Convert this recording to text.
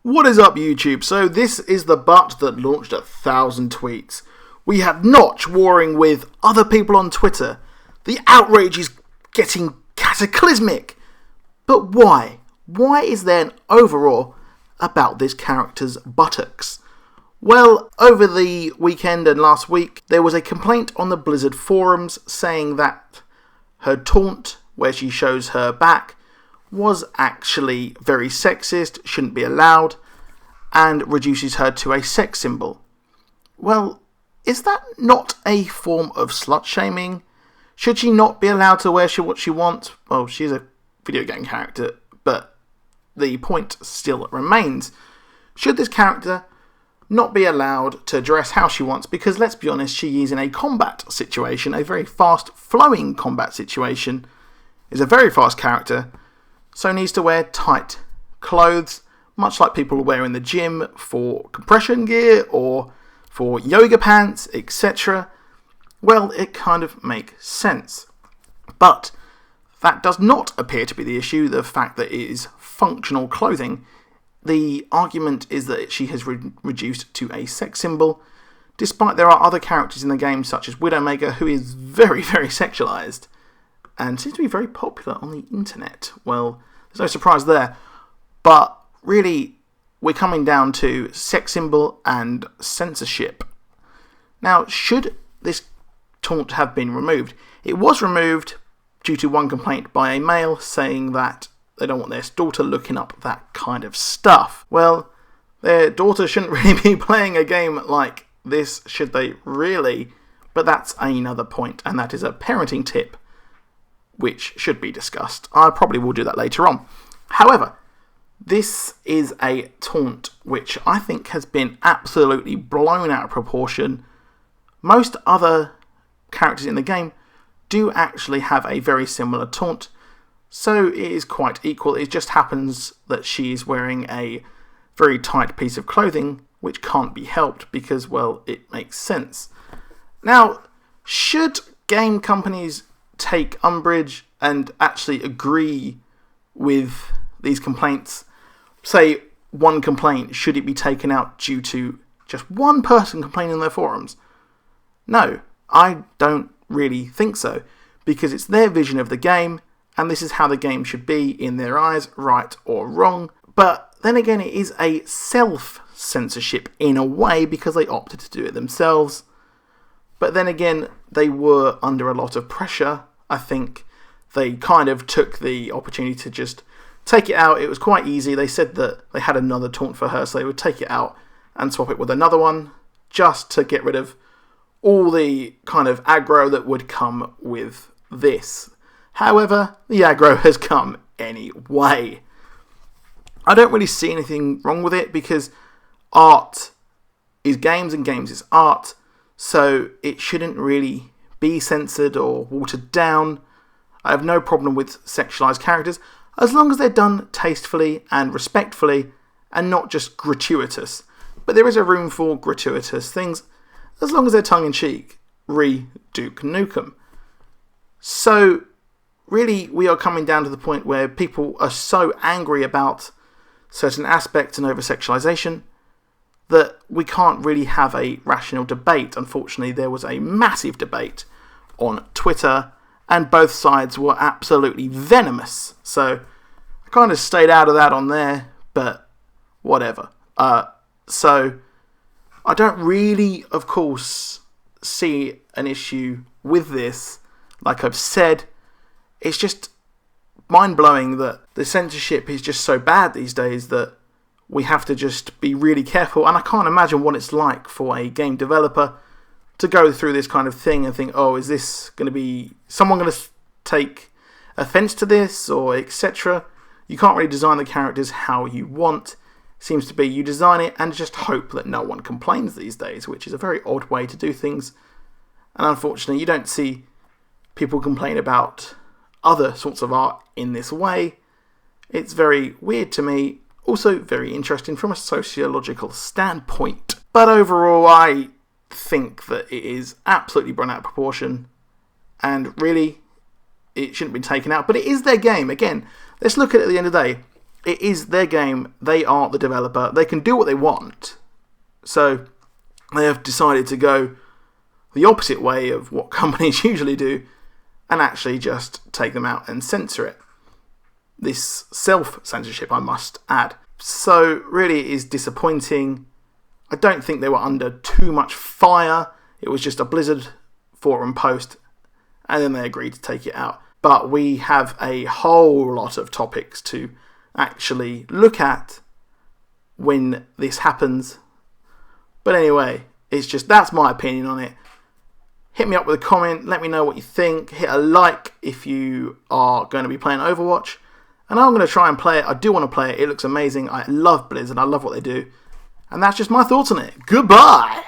What is up, YouTube? So this is the butt that launched 1,000 tweets. We had Notch warring with other people on Twitter. The outrage is getting cataclysmic. But why? Why is there an overall about this character's buttocks? Well, over the weekend and last week, there was a complaint on the Blizzard forums saying that her taunt, where she shows her back, was actually very sexist, shouldn't be allowed, and reduces her to a sex symbol. Well, is that not a form of slut-shaming? Should she not be allowed to wear what she wants? Well, she's a video game character, but the point still remains. Should this character not be allowed to dress how she wants? Because let's be honest, she is in a combat situation, a very fast-flowing combat situation, is a very fast character, so needs to wear tight clothes, much like people wear in the gym for compression gear or for yoga pants, etc. Well, it kind of makes sense. But that does not appear to be the issue, the fact that it is functional clothing. The argument is that she has reduced to a sex symbol, despite there are other characters in the game, such as Widowmaker, who is very, very sexualized and seems to be very popular on the internet. Well, there's no surprise there. But really, we're coming down to sex symbol and censorship. Now, should this taunt have been removed? It was removed due to one complaint by a male saying that they don't want their daughter looking up that kind of stuff. Well, their daughter shouldn't really be playing a game like this, should they really? But that's another point, and that is a parenting tip, which should be discussed. I probably will do that later on. However, this is a taunt which I think has been absolutely blown out of proportion. Most other characters in the game do actually have a very similar taunt, so it is quite equal. It just happens that she is wearing a very tight piece of clothing, which can't be helped because, well, it makes sense. Now, should game companies take umbrage and actually agree with these complaints? Say one complaint, should it be taken out due to just one person complaining in their forums? No, I don't really think so, because it's their vision of the game, and this is how the game should be in their eyes, right or wrong. But then again, it is a self-censorship in a way, because they opted to do it themselves. But then again, they were under a lot of pressure. I think they kind of took the opportunity to just take it out. It was quite easy. They said that they had another taunt for her, so they would take it out and swap it with another one, just to get rid of all the kind of aggro that would come with this. However, the aggro has come anyway. I don't really see anything wrong with it, because art is games and games is art, so it shouldn't really be censored or watered down. I have no problem with sexualized characters, as long as they're done tastefully and respectfully, and not just gratuitous. But there is a room for gratuitous things, as long as they're tongue-in-cheek. Duke Nukem. So, really, we are coming down to the point where people are so angry about certain aspects and over-sexualization that we can't really have a rational debate. Unfortunately, there was a massive debate on Twitter, and both sides were absolutely venomous. So, I kind of stayed out of that on there, but whatever. So, I don't really, of course, see an issue with this. Like I've said, it's just mind-blowing that the censorship is just so bad these days that we have to just be really careful. And I can't imagine what it's like for a game developer to go through this kind of thing and think, oh, is this going to be someone going to take offense to this, or etc. You can't really design the characters how you want. Seems to be you design it and just hope that no one complains these days, which is a very odd way to do things. And unfortunately, you don't see people complain about other sorts of art in this way. It's very weird to me, also very interesting from a sociological standpoint. But overall, I think that it is absolutely blown out of proportion, and really, it shouldn't be taken out. But it is their game. Again, let's look at it at the end of the day. it is their game. They are the developer. They can do what they want. So they have decided to go the opposite way of what companies usually do and actually just take them out and censor it. This self-censorship, I must add. So really it is disappointing. I don't think they were under too much fire. It was just a Blizzard forum post and then they agreed to take it out. But we have a whole lot of topics to actually look at when this happens. But anyway, it's just, that's my opinion on it. Hit me up with a comment, let me know what you think. Hit a like if you are going to be playing Overwatch. And I'm going to try and play it. I do want to play it. It looks amazing. I love Blizzard. I love what they do. And that's just my thoughts on it. Goodbye!